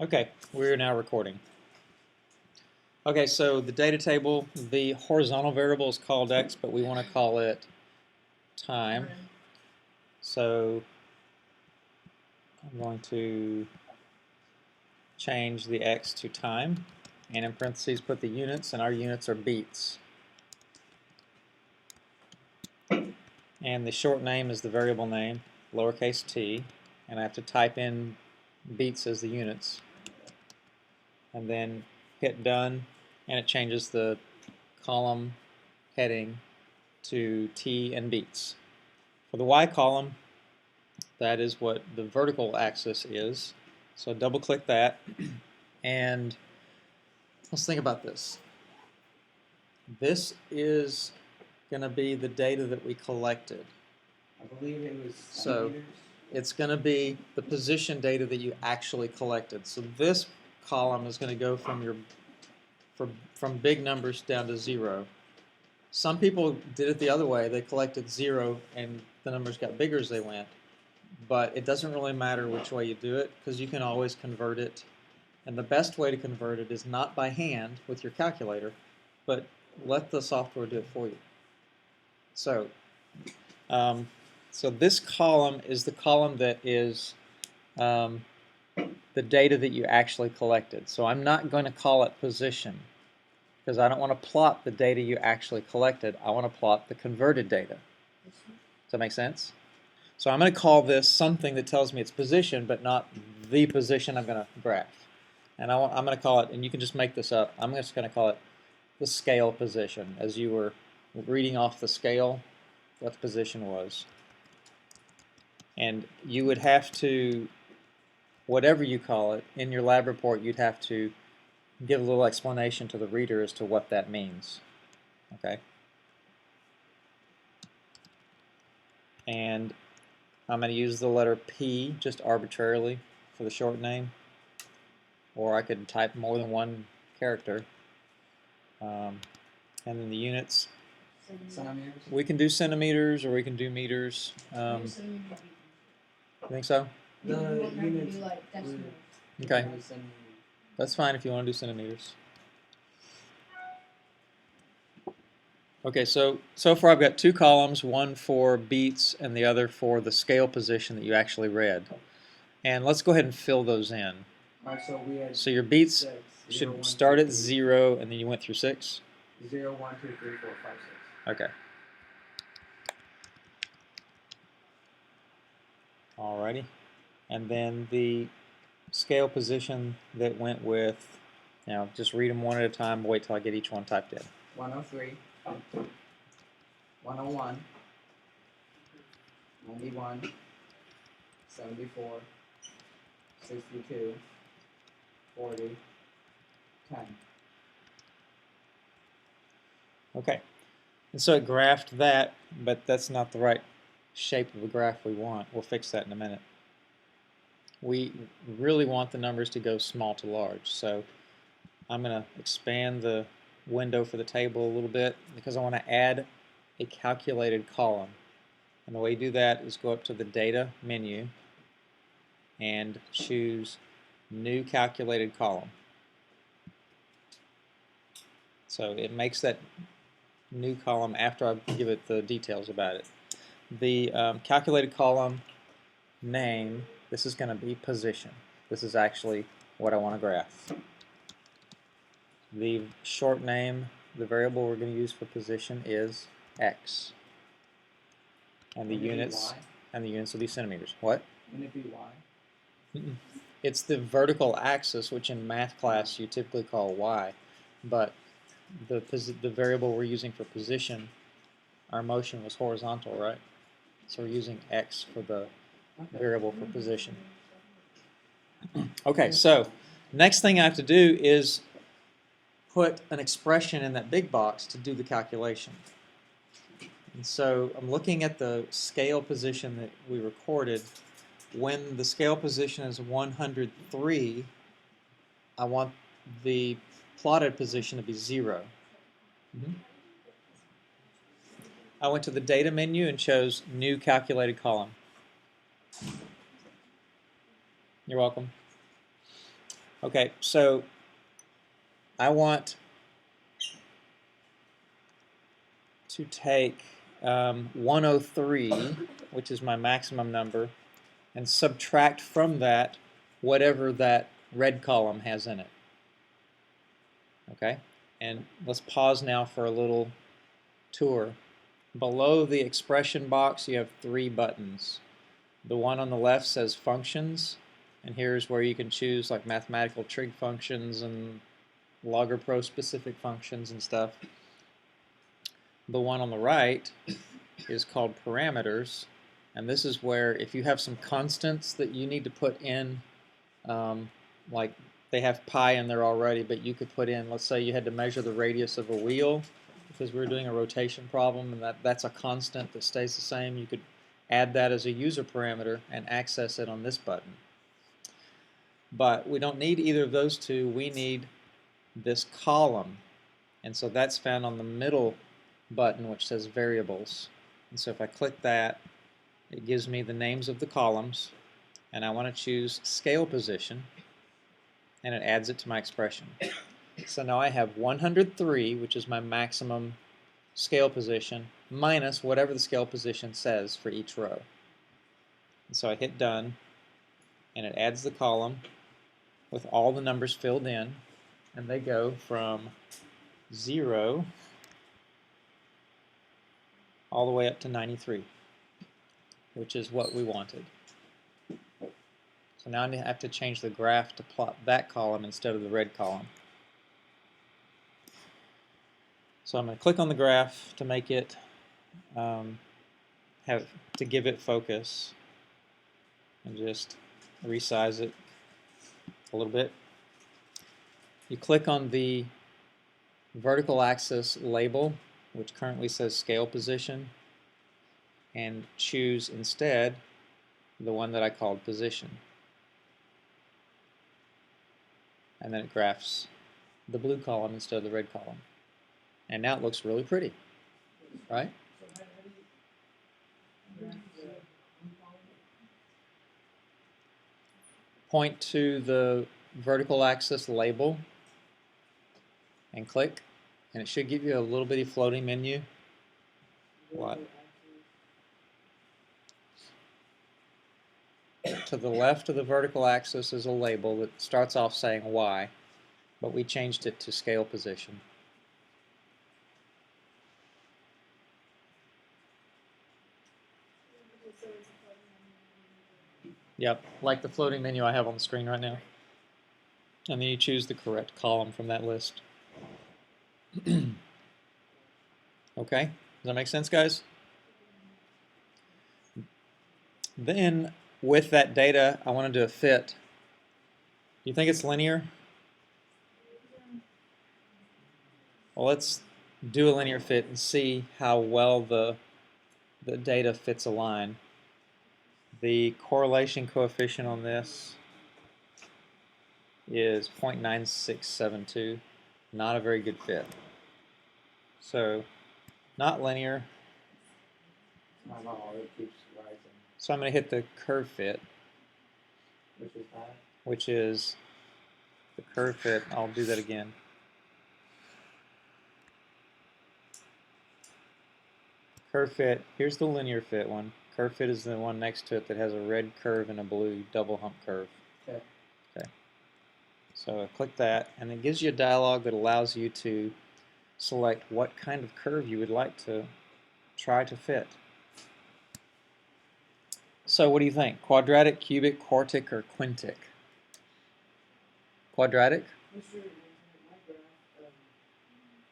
Okay, we're now recording. Okay, so the data table, the horizontal variable is called x, but we want to call it time. So I'm going to change the x to time, and in parentheses put the units, and our units are beats. And the short name is the variable name, lowercase t, and I have to type in beats as the units. And then hit done, and it changes the column heading to t and beats. For the y column, that is what the vertical axis is. So double click that, and let's think about this. This is going to be the data that we collected. I believe it was So it's going to be the position data that you actually collected. So this column is going to go from big numbers down to 0. Some people did it the other way. They collected 0 and the numbers got bigger as they went. But it doesn't really matter which way you do it because you can always convert it. And the best way to convert it is not by hand with your calculator, but let the software do it for you. So, so this column is the column that is the data that you actually collected. So I'm not going to call it position because I don't want to plot the data you actually collected. I want to plot the converted data. Does that make sense? So I'm going to call this something that tells me it's position, but not the position I'm going to graph. And I'm going to call it, and you can just make this up, I'm just going to call it the scale position. As you were reading off the scale, what the position was. And you would have to, whatever you call it, in your lab report, you'd have to give a little explanation to the reader as to what that means. Okay? And I'm going to use the letter P just arbitrarily for the short name, or I could type more than one character. And then the units, centimeters. we can do centimeters or we can do meters. You think so? The units. Okay, that's fine if you want to do centimeters. Okay, so far I've got two columns, one for beats and the other for the scale position that you actually read. And let's go ahead and fill those in. All right, so we had So your beats 6, 0, should 1, start 2, at 0 and then you went through 6? 0, 1, 2, 3, 4, 5, 6. Okay. Alrighty. And then the scale position that went with, just read them one at a time, wait till I get each one typed in. 103, 101, 91, 74, 62, 40, 10. Okay. And so it graphed that, but that's not the right shape of a graph we want. We'll fix that in a minute. We really want the numbers to go small to large, so I'm going to expand the window for the table a little bit because I want to add a calculated column. And the way you do that is go up to the Data menu and choose New Calculated Column. So it makes that new column after I give it the details about it. The calculated column name, this is going to be position. This is actually what I want to graph. The short name, the variable we're going to use for position is x. And the units will be centimeters. What? Wouldn't it be y? It's the vertical axis, which in math class you typically call y, but the variable we're using for position, our motion was horizontal, right? So we're using x for the variable for position. Okay, so next thing I have to do is put an expression in that big box to do the calculation. And so I'm looking at the scale position that we recorded. When the scale position is 103, I want the plotted position to be 0. I went to the Data menu and chose New Calculated Column. You're welcome. Okay, so I want to take 103, which is my maximum number, and subtract from that whatever that red column has in it. Okay, and let's pause now for a little tour. Below the expression box, you have 3 buttons. The one on the left says functions, and here's where you can choose like mathematical trig functions and LoggerPro specific functions and stuff. The one on the right is called parameters, and this is where if you have some constants that you need to put in, like they have pi in there already, but you could put in, let's say you had to measure the radius of a wheel because we were doing a rotation problem, and that's a constant that stays the same. You could add that as a user parameter and access it on this button. But we don't need either of those two. We need this column, and so that's found on the middle button, which says variables. And so if I click that, it gives me the names of the columns, and I want to choose scale position, and it adds it to my expression. So now I have 103, which is my maximum scale position, minus whatever the scale position says for each row. And so I hit done, and it adds the column with all the numbers filled in, and they go from 0 all the way up to 93, which is what we wanted. So now I have to change the graph to plot that column instead of the red column. So I'm going to click on the graph to make it to give it focus, and just resize it a little bit. You click on the vertical axis label, which currently says scale position, and choose instead the one that I called position. And then it graphs the blue column instead of the red column. And now it looks really pretty, right? Point to the vertical axis label and click, and it should give you a little bitty floating menu. What? To the left of the vertical axis is a label that starts off saying Y, but we changed it to scale position. Yep, like the floating menu I have on the screen right now. And then you choose the correct column from that list. Okay, does that make sense, guys? Then, with that data, I want to do a fit. Do you think it's linear? Well, let's do a linear fit and see how well the data fits a line. The correlation coefficient on this is 0.9672, not a very good fit. So, not linear. Not at all, it keeps rising. So I'm going to hit the curve fit, Which is that? which is the curve fit. I'll do that again. Curve fit, here's the linear fit one. Curve fit is the one next to it that has a red curve and a blue double hump curve. Okay. Okay. So I click that, and it gives you a dialog that allows you to select what kind of curve you would like to try to fit. So what do you think? Quadratic, cubic, quartic, or quintic? Quadratic? I'm sure my graph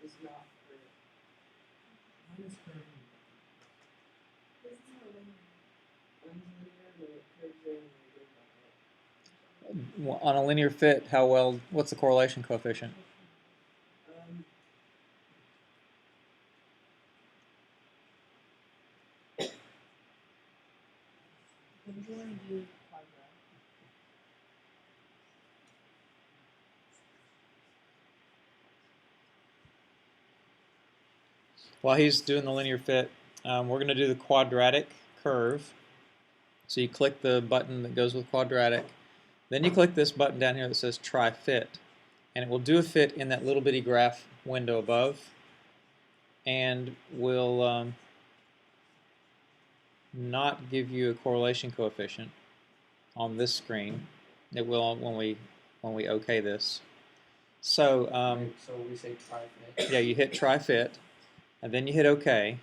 is not great. Mine is curvy. Mine's linear, but it curves in and it goes back up. On a linear fit, how well, what's the correlation coefficient? I'm going to do quadratic. While he's doing the linear fit, we're going to do the quadratic curve. So you click the button that goes with quadratic, Then you click this button down here that says Try Fit, and it will do a fit in that little bitty graph window above, and will not give you a correlation coefficient on this screen. It will when we OK this. So so we say try fit. yeah, you hit Try Fit, and then you hit OK,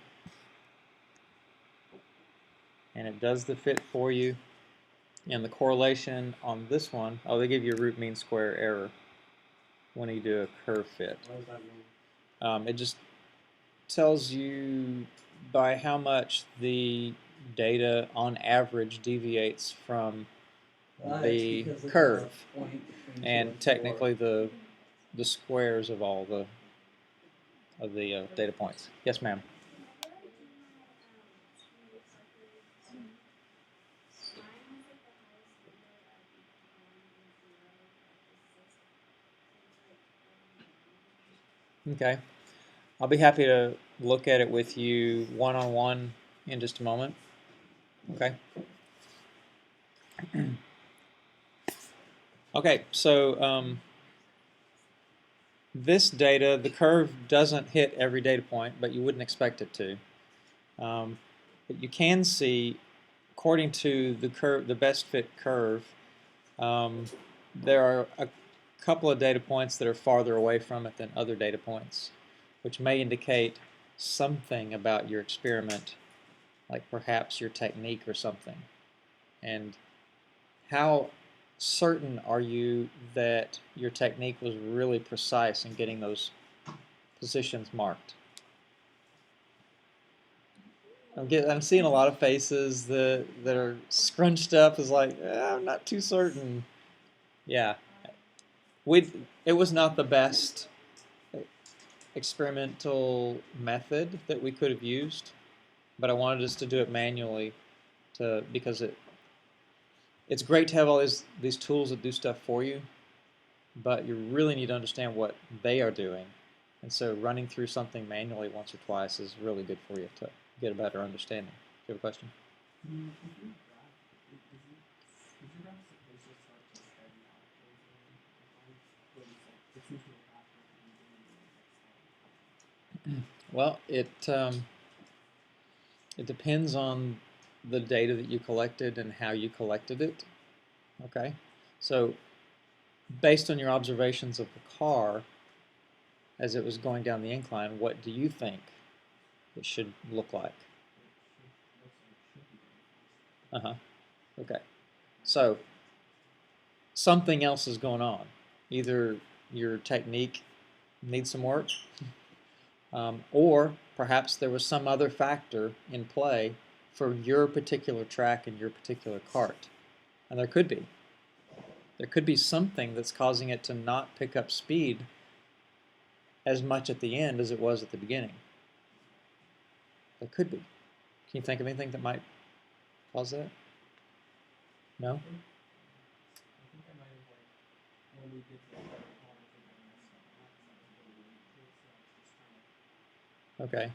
and it does the fit for you. And the correlation on this one, oh, they give you a root mean square error when you do a curve fit. What does that mean? It just tells you by how much the data on average deviates from the curve, and technically the squares of all the data points. Yes, ma'am. Okay. I'll be happy to look at it with you one-on-one in just a moment. Okay. Okay, so this data, the curve doesn't hit every data point, but you wouldn't expect it to. But you can see, according to the curve, the best fit curve, there are a couple of data points that are farther away from it than other data points, which may indicate something about your experiment, like perhaps your technique or something. And how certain are you that your technique was really precise in getting those positions marked? I'm seeing a lot of faces that are scrunched up as like, I'm not too certain. Yeah, it was not the best experimental method that we could have used, but I wanted us to do it manually because it's great to have all these tools that do stuff for you, but you really need to understand what they are doing. And so running through something manually once or twice is really good for you to get a better understanding. Do you have a question? Well, it depends on the data that you collected and how you collected it. Okay, so based on your observations of the car as it was going down the incline, what do you think it should look like? Okay, so something else is going on. Either your technique needs some work, or perhaps there was some other factor in play for your particular track and your particular cart. And there could be. There could be something that's causing it to not pick up speed as much at the end as it was at the beginning. There could be. Can you think of anything that might cause that? No? Okay.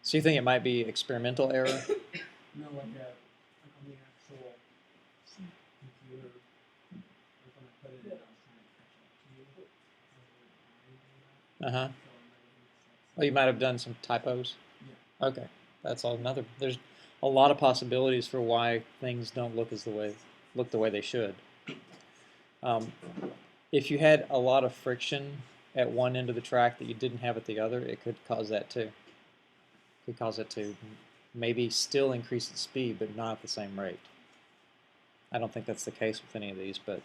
So you think it might be experimental error? No, like on the actual computer, like when I put it in, I was trying to catch up to you. Uh-huh. Oh, you might have done some typos? Yeah. Okay. That's all another. There's a lot of possibilities for why things don't look the way they should. If you had a lot of friction at one end of the track that you didn't have at the other, it could cause that too. It could cause it to maybe still increase its speed, but not at the same rate. I don't think that's the case with any of these, but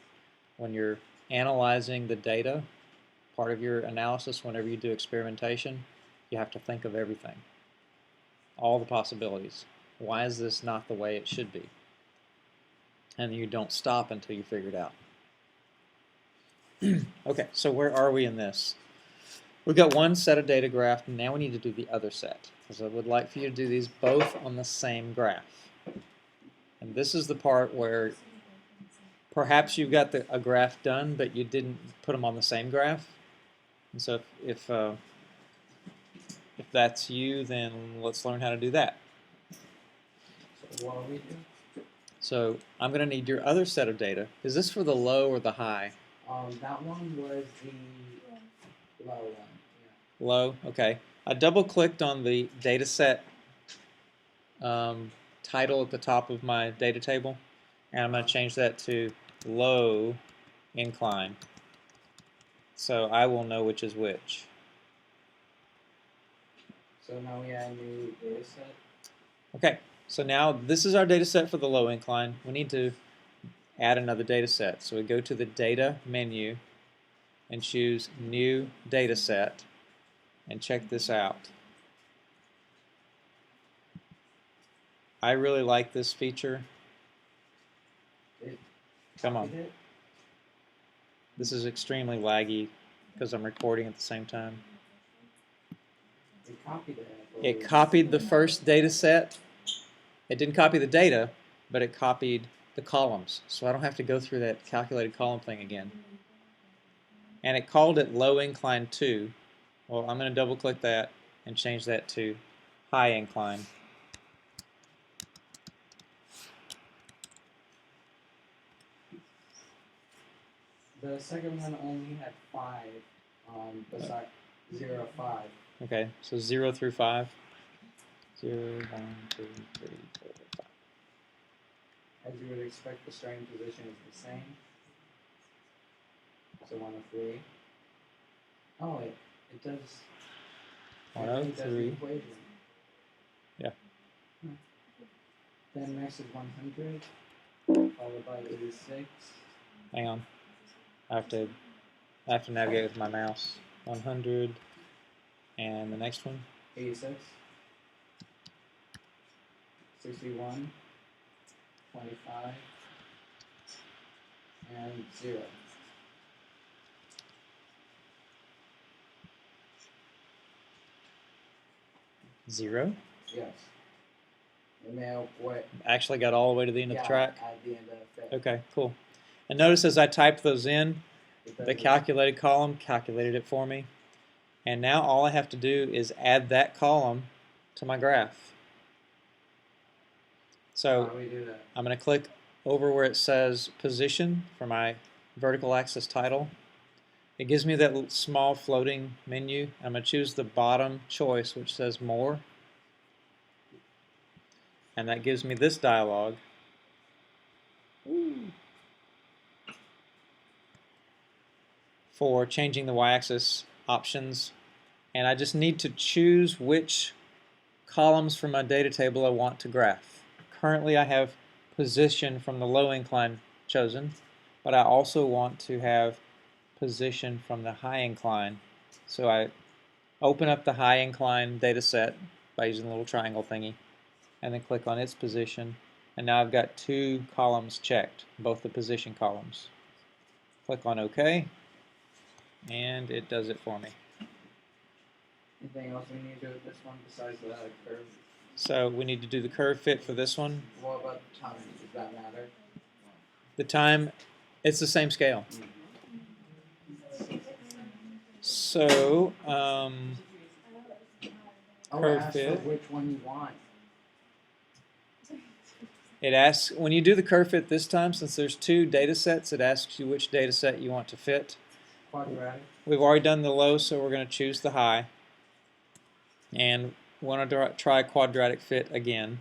when you're analyzing the data, part of your analysis, whenever you do experimentation, you have to think of everything. All the possibilities. Why is this not the way it should be? And you don't stop until you figure it out. Okay, so where are we in this? We've got one set of data graphed, and now we need to do the other set, because I would like for you to do these both on the same graph. And this is the part where perhaps you've got a graph done, but you didn't put them on the same graph. And so if that's you, then let's learn how to do that. So what are we doing? So I'm going to need your other set of data. Is this for the low or the high? That one was the low one. Yeah. Low, okay. I double clicked on the data set title at the top of my data table, and I'm going to change that to low incline, so I will know which is which. So now we add a new data set. Okay, so now this is our data set for the low incline. We need to add another data set. So we go to the data menu and choose new data set, and check this out. I really like this feature. Come on. This is extremely laggy because I'm recording at the same time. It copied the first data set. It didn't copy the data, but it copied the columns. So I don't have to go through that calculated column thing again. And it called it low incline 2. Well, I'm going to double click that and change that to high incline. The second one only had 5, besides 0, 5. Okay, so 0 through 5. 0, 1, 2, 3, 4, 5. As you would expect, the starting position is the same. So 103. Oh, it does. 103. Yeah. Then next is 100, followed by 86. Hang on. I have to navigate with my mouse. 100, and the next one. 86. 61. 25. And 0. 0. Yes. And now what? Actually got all the way to the end of the track. At the end of it. Okay, cool. And notice as I typed those in, the calculated column calculated it for me. And now all I have to do is add that column to my graph. So how do we do that? I'm going to click over where it says position for my vertical axis title. It gives me that small floating menu. I'm going to choose the bottom choice, which says more. And that gives me this dialog. For changing the y-axis options. And I just need to choose which columns from my data table I want to graph. Currently I have position from the low incline chosen, but I also want to have position from the high incline. So I open up the high incline data set by using the little triangle thingy, and then click on its position, and now I've got 2 columns checked, both the position columns. Click on OK, and it does it for me. Anything else we need to do with this one besides the curve? So we need to do the curve fit for this one. What about the time? Does that matter? The time, it's the same scale. So, curve fit. Which one you want? It asks, when you do the curve fit this time, since there's 2 data sets, it asks you which data set you want to fit. Quadratic. We've already done the low, so we're going to choose the high. And want to try quadratic fit again,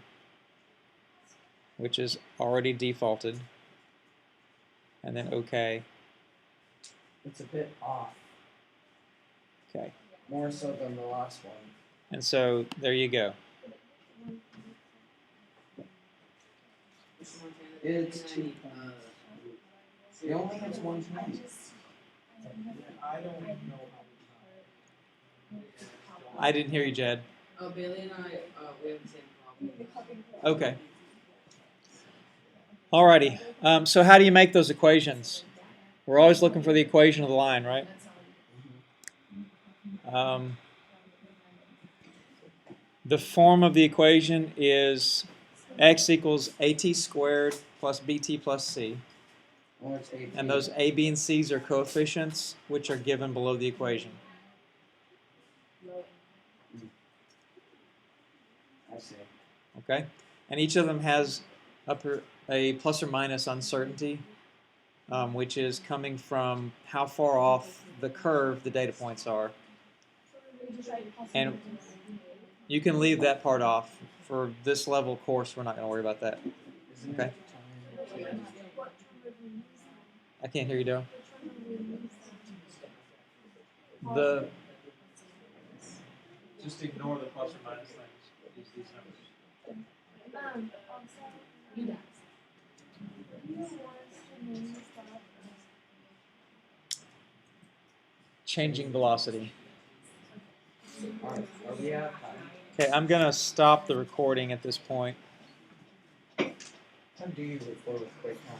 which is already defaulted. And then OK. It's a bit off. Okay. More so than the last one. And so there you go. It's 2 points. It only has 1 point. I don't know how to. I didn't hear you, Jed. Oh, Bailey and I, we have the same problem. Okay. Alrighty. So how do you make those equations? We're always looking for the equation of the line, right? The form of the equation is x equals at squared plus bt plus c. And those a, b, and c's are coefficients which are given below the equation. I see. Okay? And each of them has a a plus or minus uncertainty, which is coming from how far off the curve the data points are. And you can leave that part off. For this level course, we're not going to worry about that. Isn't Okay. it time I can't hear you, Joe. to just ignore the plus or minus things? Use these numbers. Changing velocity. Are we out of time? Okay, I'm going to stop the recording at this point. What time do you record with QuakeCon?